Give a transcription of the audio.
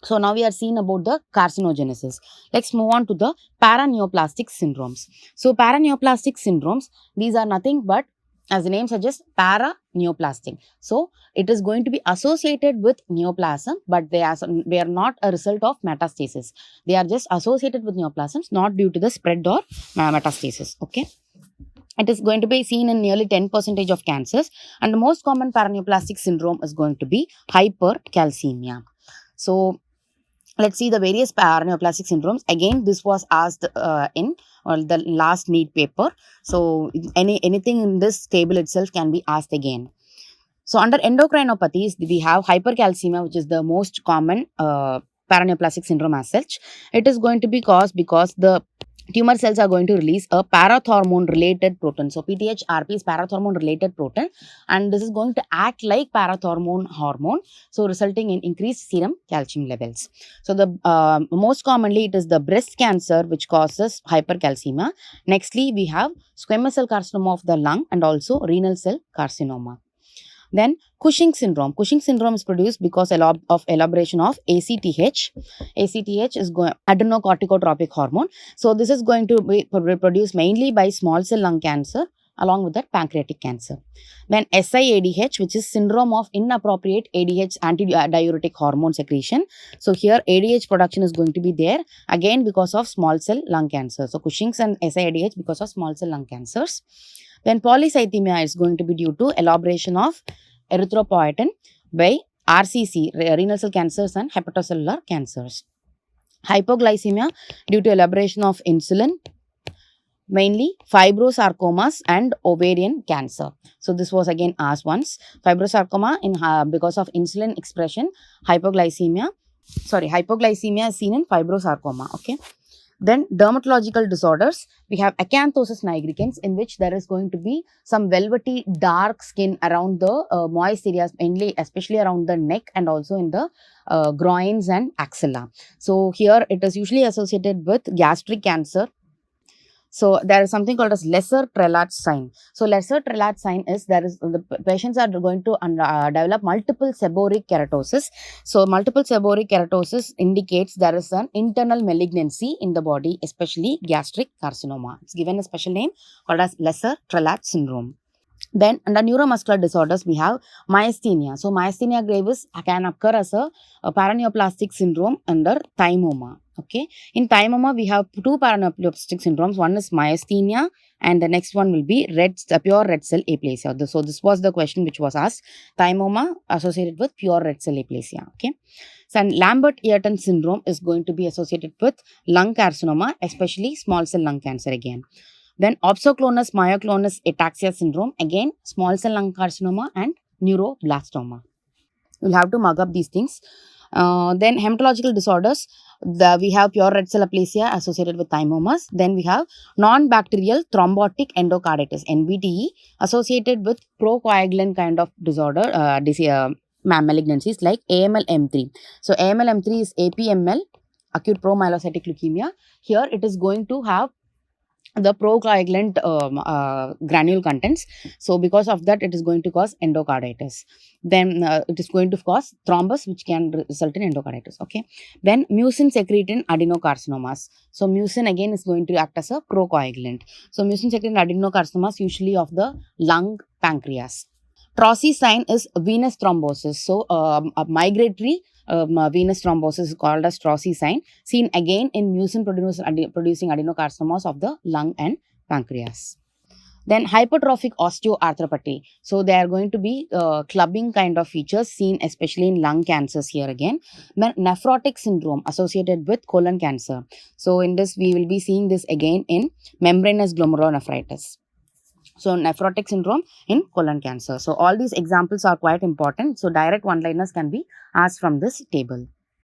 So now we are seeing about the carcinogenesis. Let's move on to the paraneoplastic syndromes. So paraneoplastic syndromes, these are nothing but, as the name suggests, paraneoplastic. So it is going to be associated with neoplasm, but they are not a result of metastasis. They are just associated with neoplasms, not due to the spread or metastasis. Okay. It is going to be seen in nearly 10% of cancers, and the most common paraneoplastic syndrome is going to be hypercalcemia. So let's see the various paraneoplastic syndromes. Again, this was asked in the last NEET paper. So anything in this table itself can be asked again. So under endocrinopathies, we have hypercalcemia, which is the most common paraneoplastic syndrome as such. It is going to be caused because the tumor cells are going to release a parathormone related protein. So PTHRP is parathormone related protein, and this is going to act like parathormone hormone, so resulting in increased serum calcium levels. So the most commonly it is the breast cancer which causes hypercalcemia. Nextly, we have squamous cell carcinoma of the lung and also renal cell carcinoma. Then Cushing syndrome. Cushing syndrome is produced because of elaboration of ACTH. ACTH is adrenocorticotropic hormone. So this is going to be produced mainly by small cell lung cancer along with that pancreatic cancer. Then SIADH, which is syndrome of inappropriate ADH antidiuretic hormone secretion. So here ADH production is going to be there again because of small cell lung cancer. So Cushing's and SIADH because of small cell lung cancers. Then polycythemia is going to be due to elaboration of erythropoietin by RCC, renal cell cancers and hepatocellular cancers. Hypoglycemia due to elaboration of insulin, mainly fibrosarcomas and ovarian cancer. So this was again asked once. Fibrosarcoma because of insulin expression, hypoglycemia is seen in fibrosarcoma. Okay. Then dermatological disorders, we have acanthosis nigricans, in which there is going to be some velvety dark skin around the moist areas, mainly especially around the neck and also in the groins and axilla. So here it is usually associated with gastric cancer. So there is something called as lesser Trellat sign. So lesser Trellat sign is the patients are going to develop multiple seborrheic keratosis. So multiple seborrheic keratosis indicates there is an internal malignancy in the body, especially gastric carcinoma. It's given a special name called as lesser Trellat syndrome. Then under neuromuscular disorders, we have myasthenia. So myasthenia gravis can occur as a paraneoplastic syndrome under thymoma. Okay. In thymoma, we have two paraneoplastic syndromes. One is myasthenia and the next one will be pure red cell aplasia. So this was the question which was asked. Thymoma associated with pure red cell aplasia. Okay. So Lambert-Eaton syndrome is going to be associated with lung carcinoma, especially small cell lung cancer again. Then opsoclonus myoclonus ataxia syndrome, again small cell lung carcinoma and neuroblastoma. You'll have to mug up these things. Then hematological disorders, we have pure red cell aplasia associated with thymomas. Then we have non-bacterial thrombotic endocarditis, NBTE, associated with procoagulant kind of disorder, malignancies like AML-M3. So AML-M3 is APML, acute promyelocytic leukemia. Here it is going to have the procoagulant granule contents. So because of that, it is going to cause endocarditis. Then it is going to cause thrombus, which can result in endocarditis. Okay. Then mucin secretin adenocarcinomas. So mucin again is going to act as a procoagulant. So mucin secretin adenocarcinomas usually of the lung, pancreas. Trossi sign is venous thrombosis. So a migratory venous thrombosis is called as Trossi sign, seen again in mucin producing adenocarcinomas of the lung and pancreas. Then hypertrophic osteoarthropathy. So they are going to be clubbing kind of features seen especially in lung cancers here again. Then nephrotic syndrome associated with colon cancer. So in this we will be seeing this again in membranous glomerulonephritis. So nephrotic syndrome in colon cancer. So all these examples are quite important. So direct one-liners can be asked from this table.